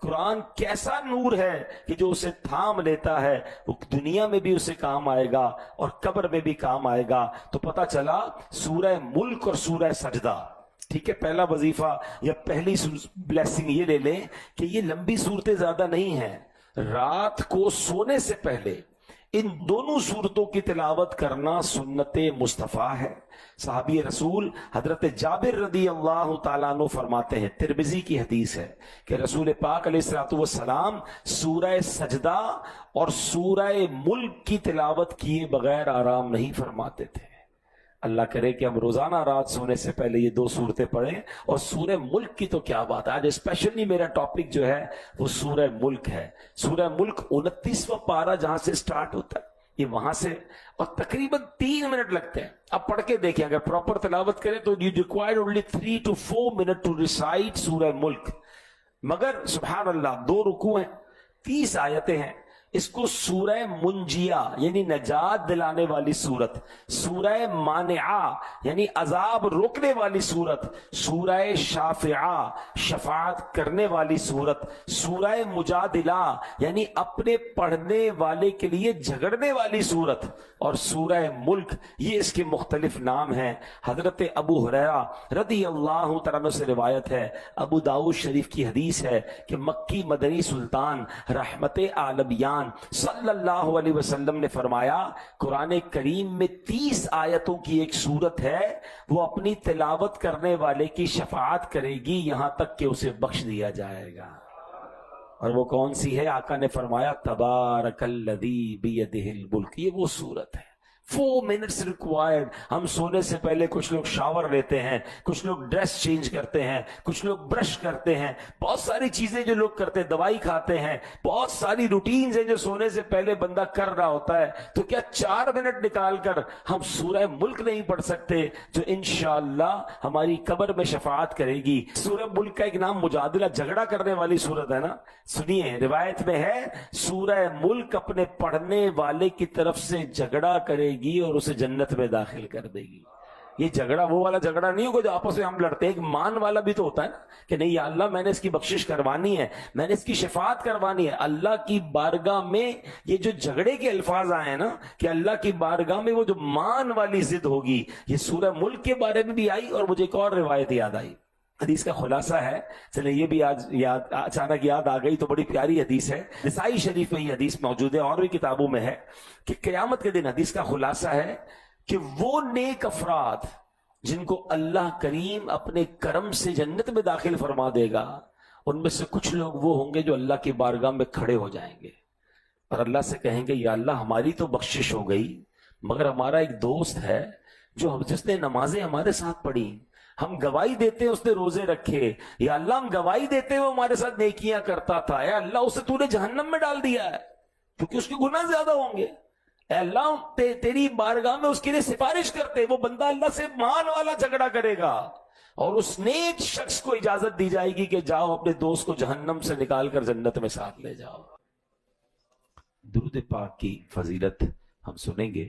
قرآن کیسا نور ہے کہ جو اسے تھام لیتا ہے وہ دنیا میں بھی اسے کام آئے گا اور قبر میں بھی کام آئے گا. تو پتہ چلا سورہ ملک اور سورہ سجدہ. ٹھیک ہے, پہلا وظیفہ یا پہلی بلیسنگ یہ لے لیں کہ یہ لمبی صورتیں زیادہ نہیں ہیں. رات کو سونے سے پہلے ان دونوں صورتوں کی تلاوت کرنا سنت مصطفیٰ ہے. صحابی رسول حضرت جابر رضی اللہ تعالیٰ عنہ فرماتے ہیں, ترمذی کی حدیث ہے, کہ رسول پاک علیہ الصلوۃ والسلام سورہ سجدہ اور سورہ ملک کی تلاوت کیے بغیر آرام نہیں فرماتے تھے. اللہ کرے کہ ہم روزانہ رات سونے سے پہلے یہ دو صورتیں پڑھیں. اور سورہ ملک کی تو کیا بات ہے, آج اسپیشلی میرا ٹاپک جو ہے وہ سورہ ملک ہے. سورہ ملک 29واں پارہ جہاں سے سٹارٹ ہوتا ہے یہ وہاں سے, اور تقریباً 3 منٹ لگتے ہیں. اب پڑھ کے دیکھیں, اگر پراپر تلاوت کریں تو you require only 3 to 4 minutes to recite سورہ ملک. مگر سبحان اللہ 2 رکوع ہیں, 30 آیتیں ہیں. اس کو سورہ منجیہ یعنی نجات دلانے والی سورت, سورہ مانعہ یعنی عذاب روکنے والی سورت, سورہ شافعہ شفاعت کرنے والی سورت, سورہ مجادلہ یعنی اپنے پڑھنے والے کے لیے جھگڑنے والی سورت, اور سورہ ملک یہ اس کے مختلف نام ہیں. حضرت ابو ہریرہ رضی اللہ تعالیٰ عنہ سے روایت ہے, ابو داؤد شریف کی حدیث ہے, کہ مکی مدنی سلطان رحمت عالمیان صلی اللہ علیہ وسلم نے فرمایا, قرآن کریم میں 30 آیتوں کی ایک سورت ہے, وہ اپنی تلاوت کرنے والے کی شفاعت کرے گی یہاں تک کہ اسے بخش دیا جائے گا. اور وہ کون سی ہے؟ آقا نے فرمایا تبارک الذی بیدہ الملک. یہ وہ سورت ہے. 4 minutes required. ہم سونے سے پہلے کچھ لوگ شاور لیتے ہیں, کچھ لوگ ڈریس چینج کرتے ہیں, کچھ لوگ برش کرتے ہیں, بہت ساری چیزیں جو لوگ کرتے ہیں, دوائی کھاتے ہیں, بہت ساری روٹینز ہیں جو سونے سے پہلے بندہ کر رہا ہوتا ہے. تو کیا 4 منٹ نکال کر ہم سورہ ملک نہیں پڑھ سکتے جو انشاءاللہ ہماری قبر میں شفاعت کرے گی؟ سورہ ملک کا ایک نام مجادلہ, جھگڑا کرنے والی سورت ہے نا. سنیے, روایت میں ہے سورہ ملک اپنے پڑھنے والے کی طرف سے جھگڑا کرے گی اور اسے جنت میں داخل کر دے گی. یہ جھگڑا وہ والا جھگڑا نہیں ہوگا جو آپس میں ہم لڑتے ہیں. ایک مان والا بھی تو ہوتا ہے نا, کہ نہیں یا اللہ میں نے اس کی بخشش کروانی ہے, میں نے اس کی شفاعت کروانی ہے. اللہ کی بارگاہ میں یہ جو جھگڑے کے الفاظ آئے ہیں نا, کہ اللہ کی بارگاہ میں وہ جو مان والی ضد ہوگی, یہ سورہ ملک کے بارے میں بھی آئی. اور مجھے ایک اور روایت یاد آئی, حدیث کا خلاصہ ہے, چلیں یہ بھی آج اچانک یاد آ گئی تو بڑی پیاری حدیث ہے. نسائی شریف میں یہ حدیث موجود ہے, اور بھی کتابوں میں ہے, کہ قیامت کے دن حدیث کا خلاصہ ہے کہ وہ نیک افراد جن کو اللہ کریم اپنے کرم سے جنت میں داخل فرما دے گا, ان میں سے کچھ لوگ وہ ہوں گے جو اللہ کی بارگاہ میں کھڑے ہو جائیں گے اور اللہ سے کہیں گے یا اللہ ہماری تو بخشش ہو گئی, مگر ہمارا ایک دوست ہے جو جس نے نمازیں ہمارے ساتھ پڑھی, ہم گواہی دیتے ہیں اس نے روزے رکھے, یا اللہ ہم گواہی دیتے ہیں وہ ہمارے ساتھ نیکیاں کرتا تھا, اے اللہ اسے تو نے جہنم میں ڈال دیا ہے کیونکہ اس کے گناہ زیادہ ہوں گے. اے اللہ تیری بارگاہ میں اس کے لیے سفارش کرتے, وہ بندہ اللہ سے مان والا جھگڑا کرے گا, اور اس نیک شخص کو اجازت دی جائے گی کہ جاؤ اپنے دوست کو جہنم سے نکال کر جنت میں ساتھ لے جاؤ. درود پاک کی فضیلت ہم سنیں گے.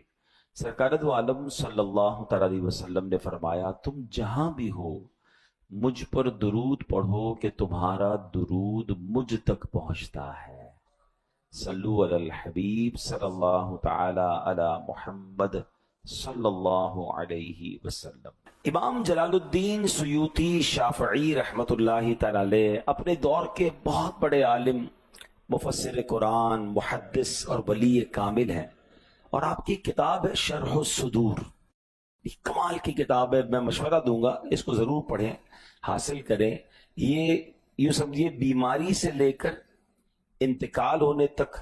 سرکار دو عالم صلی اللہ تعالی علیہ وسلم نے فرمایا, تم جہاں بھی ہو مجھ پر درود پڑھو کہ تمہارا درود مجھ تک پہنچتا ہے. صلو علی الحبیب صلی اللہ تعالی علی محمد صلی اللہ علیہ وسلم. امام جلال الدین سیوطی شافعی رحمت اللہ تعالی علیہ اپنے دور کے بہت بڑے عالم, مفسر قرآن, محدث اور ولی کامل ہیں, اور آپ کی کتاب ہے شرح الصدور. کمال کی کتاب ہے, میں مشورہ دوں گا اس کو ضرور پڑھیں, حاصل کریں. یہ یوں سمجھیے بیماری سے لے کر انتقال ہونے تک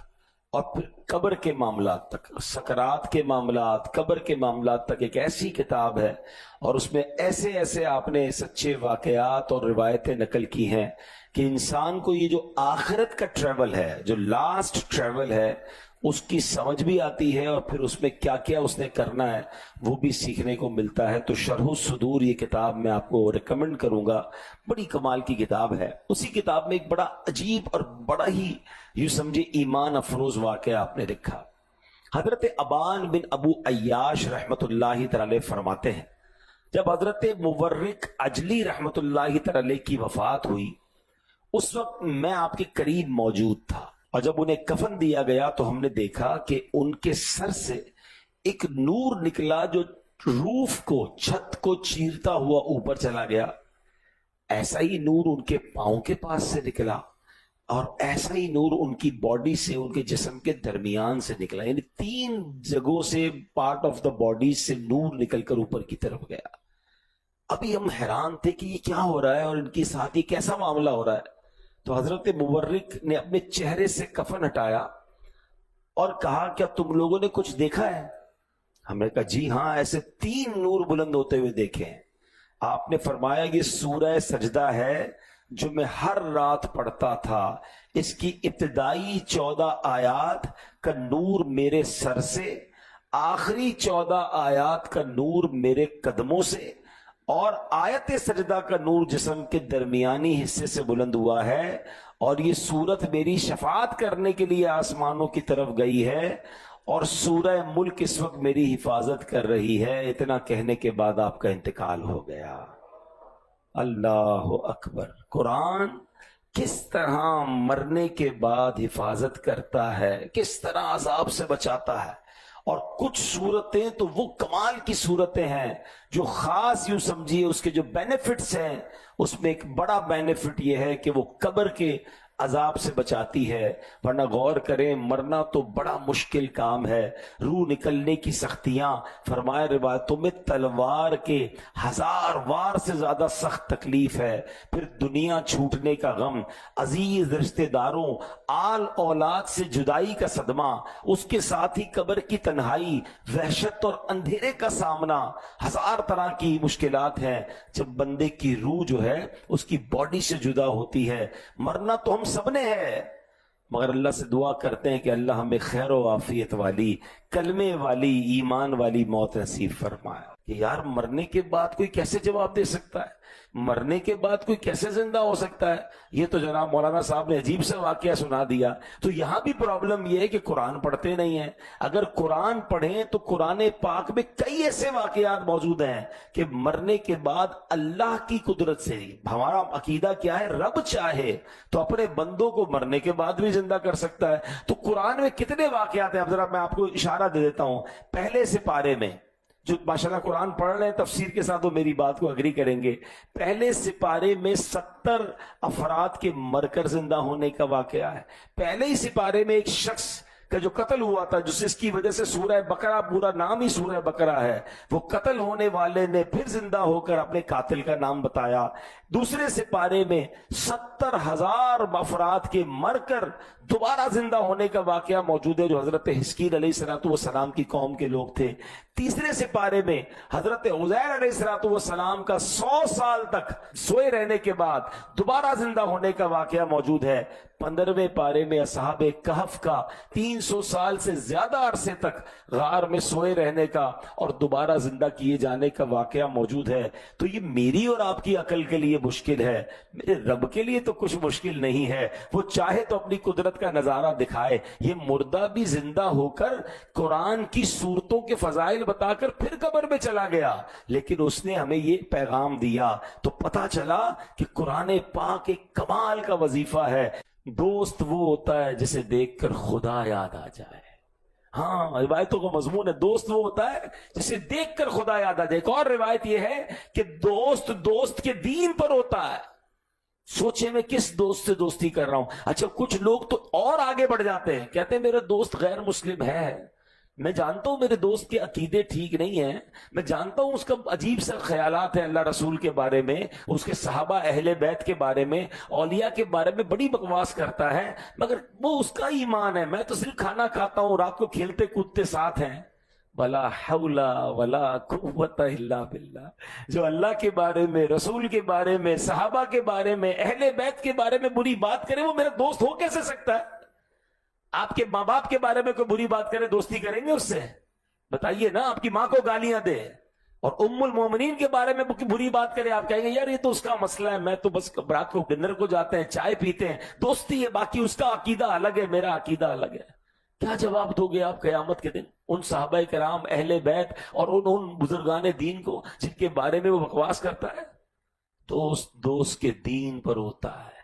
اور پھر قبر کے معاملات تک, سکرات کے معاملات, قبر کے معاملات تک ایک ایسی کتاب ہے, اور اس میں ایسے ایسے آپ نے سچے واقعات اور روایتیں نقل کی ہیں کہ انسان کو یہ جو آخرت کا ٹریول ہے, جو لاسٹ ٹریول ہے, اس کی سمجھ بھی آتی ہے, اور پھر اس میں کیا کیا اس نے کرنا ہے وہ بھی سیکھنے کو ملتا ہے. تو شرح الصدور یہ کتاب میں آپ کو ریکمنڈ کروں گا, بڑی کمال کی کتاب ہے. اسی کتاب میں ایک بڑا عجیب اور بڑا ہی یوں سمجھے ایمان افروز واقعہ آپ نے لکھا. حضرت ابان بن ابو عیاش رحمت اللہ تعالی فرماتے ہیں, جب حضرت مورق عجلی رحمت اللہ تعالی کی وفات ہوئی, اس وقت میں آپ کے قریب موجود تھا، اور جب انہیں کفن دیا گیا تو ہم نے دیکھا کہ ان کے سر سے ایک نور نکلا جو روف کو، چھت کو چیرتا ہوا اوپر چلا گیا۔ ایسا ہی نور ان کے پاؤں کے پاس سے نکلا، اور ایسا ہی نور ان کی باڈی سے، ان کے جسم کے درمیان سے نکلا، یعنی 3 جگہوں سے، پارٹ آف دا باڈی سے نور نکل کر اوپر کی طرف گیا۔ ابھی ہم حیران تھے کہ یہ کیا ہو رہا ہے اور ان کے ساتھ یہ کیسا معاملہ ہو رہا ہے۔ تو حضرت مورک نے اپنے چہرے سے کفن ہٹایا اور کہا کیا تم لوگوں نے کچھ دیکھا ہے؟ ہم نے کہا جی ہاں، ایسے 3 نور بلند ہوتے ہوئے دیکھے ہیں۔ آپ نے فرمایا یہ سورہ سجدہ ہے جو میں ہر رات پڑھتا تھا، اس کی ابتدائی 14 آیات کا نور میرے سر سے، آخری 14 آیات کا نور میرے قدموں سے، اور آیت سجدہ کا نور جسم کے درمیانی حصے سے بلند ہوا ہے، اور یہ سورت میری شفاعت کرنے کے لیے آسمانوں کی طرف گئی ہے، اور سورہ ملک اس وقت میری حفاظت کر رہی ہے۔ اتنا کہنے کے بعد آپ کا انتقال ہو گیا۔ اللہ اکبر! قرآن کس طرح مرنے کے بعد حفاظت کرتا ہے، کس طرح عذاب سے بچاتا ہے۔ اور کچھ صورتیں تو وہ کمال کی صورتیں ہیں جو خاص یوں سمجھیے اس کے جو بینیفٹس ہیں، اس میں ایک بڑا بینیفٹ یہ ہے کہ وہ قبر کے عذاب سے بچاتی ہے۔ ورنہ غور کریں، مرنا تو بڑا مشکل کام ہے، روح نکلنے کی سختیاں، فرمایا روایتوں میں تلوار کے 1000 وار سے زیادہ سخت تکلیف ہے، پھر دنیا چھوٹنے کا غم، عزیز رشتہ داروں، آل اولاد سے جدائی کا صدمہ، اس کے ساتھ ہی قبر کی تنہائی، وحشت اور اندھیرے کا سامنا، 1000 طرح کی مشکلات ہیں جب بندے کی روح جو ہے اس کی باڈی سے جدا ہوتی ہے۔ مرنا تو ہم سب نے ہے، مگر اللہ سے دعا کرتے ہیں کہ اللہ ہمیں خیر و عافیت والی، کلمے والی، ایمان والی موت نصیب فرمائے۔ کہ یار مرنے کے بعد کوئی کیسے جواب دے سکتا ہے؟ مرنے کے بعد کوئی کیسے زندہ ہو سکتا ہے؟ یہ تو جناب مولانا صاحب نے عجیب سے واقعہ سنا دیا۔ تو یہاں بھی پرابلم یہ ہے کہ قرآن پڑھتے نہیں ہیں۔ اگر قرآن پڑھیں تو قرآن پاک میں کئی ایسے واقعات موجود ہیں کہ مرنے کے بعد اللہ کی قدرت سے، ہمارا عقیدہ کیا ہے، رب چاہے تو اپنے بندوں کو مرنے کے بعد بھی زندہ کر سکتا ہے۔ تو قرآن میں کتنے واقعات ہیں، اب ذرا میں آپ کو اشارہ دے دیتا ہوں۔ پہلے سپارے میں، جو ماشاءاللہ قرآن پڑھ رہے ہیں تفسیر کے ساتھ وہ میری بات کو اگری کریں گے، پہلے سپارے میں 70 افراد کے مر کر زندہ ہونے کا واقعہ ہے۔ پہلے ہی سپارے میں ایک شخص کا جو قتل ہوا تھا، جس کی وجہ سے سورہ بقرہ، پورا نام ہی سورہ بقرہ ہے، وہ قتل ہونے والے نے پھر زندہ ہو کر اپنے قاتل کا نام بتایا۔ دوسرے سپارے میں 70,000 افراد کے مر کر دوبارہ زندہ ہونے کا واقعہ موجود ہے، جو حضرت حزقیل علیہ السلام کی قوم کے لوگ تھے۔ تیسرے سپارے میں حضرت عزیر علیہ السلام کا 100 سال تک سوئے رہنے کے بعد دوبارہ زندہ ہونے کا واقعہ موجود ہے۔ 15ویں پارے میں اصحاب کہف کا 300 سال سے زیادہ عرصے تک غار میں سوئے رہنے کا اور دوبارہ زندہ کیے جانے کا واقعہ موجود ہے۔ تو یہ میری اور آپ کی عقل کے لیے مشکل ہے، میرے رب کے لیے تو کچھ مشکل نہیں ہے۔ وہ چاہے تو اپنی قدرت کا نظارہ دکھائے۔ یہ مردہ بھی زندہ ہو کر قرآن کی صورتوں کے فضائل بتا کر پھر قبر میں چلا گیا، لیکن اس نے ہمیں یہ پیغام دیا۔ تو پتا چلا کہ قرآن پاک ایک کمال کا وظیفہ ہے۔ دوست وہ ہوتا ہے جسے دیکھ کر خدا یاد آ جائے۔ ہاں، روایتوں کا مضمون ہے، دوست وہ ہوتا ہے جسے دیکھ کر خدا یاد آ جائے۔ ایک اور روایت یہ ہے کہ دوست کے دین پر ہوتا ہے۔ سوچے میں کس دوست سے دوستی کر رہا ہوں۔ اچھا، کچھ لوگ تو اور آگے بڑھ جاتے ہیں، کہتے ہیں میرا دوست غیر مسلم ہے، میں جانتا ہوں میرے دوست کے عقیدے ٹھیک نہیں ہیں، میں جانتا ہوں اس کا عجیب سا خیالات ہیں اللہ رسول کے بارے میں، اس کے صحابہ اہل بیت کے بارے میں، اولیاء کے بارے میں بڑی بکواس کرتا ہے، مگر وہ اس کا ایمان ہے، میں تو صرف کھانا کھاتا ہوں، رات کو کھیلتے کودتے ساتھ ہیں۔ ولا حول ولا قوت الا باللہ۔ جو اللہ کے بارے میں، رسول کے بارے میں، صحابہ کے بارے میں، اہل بیت کے بارے میں بری بات کرے، وہ میرا دوست ہو کیسے سکتا ہے؟ آپ کے ماں باپ کے بارے میں کوئی بری بات کرے، دوستی کریں گے اس سے؟ بتائیے نا، آپ کی ماں کو گالیاں دے اور ام المومنین کے بارے میں بری بات کرے، آپ کہیں گے یار یہ تو اس کا مسئلہ ہے، میں تو بس رات کو ڈنر کو جاتے ہیں، چائے پیتے ہیں، دوستی ہے، باقی اس کا عقیدہ الگ ہے، میرا عقیدہ الگ ہے۔ کیا جواب دو گے آپ قیامت کے دن ان صحابہ کرام، اہل بیت اور ان بزرگان دین کو جن کے بارے میں وہ بکواس کرتا ہے؟ دوست کے دین پر ہوتا ہے،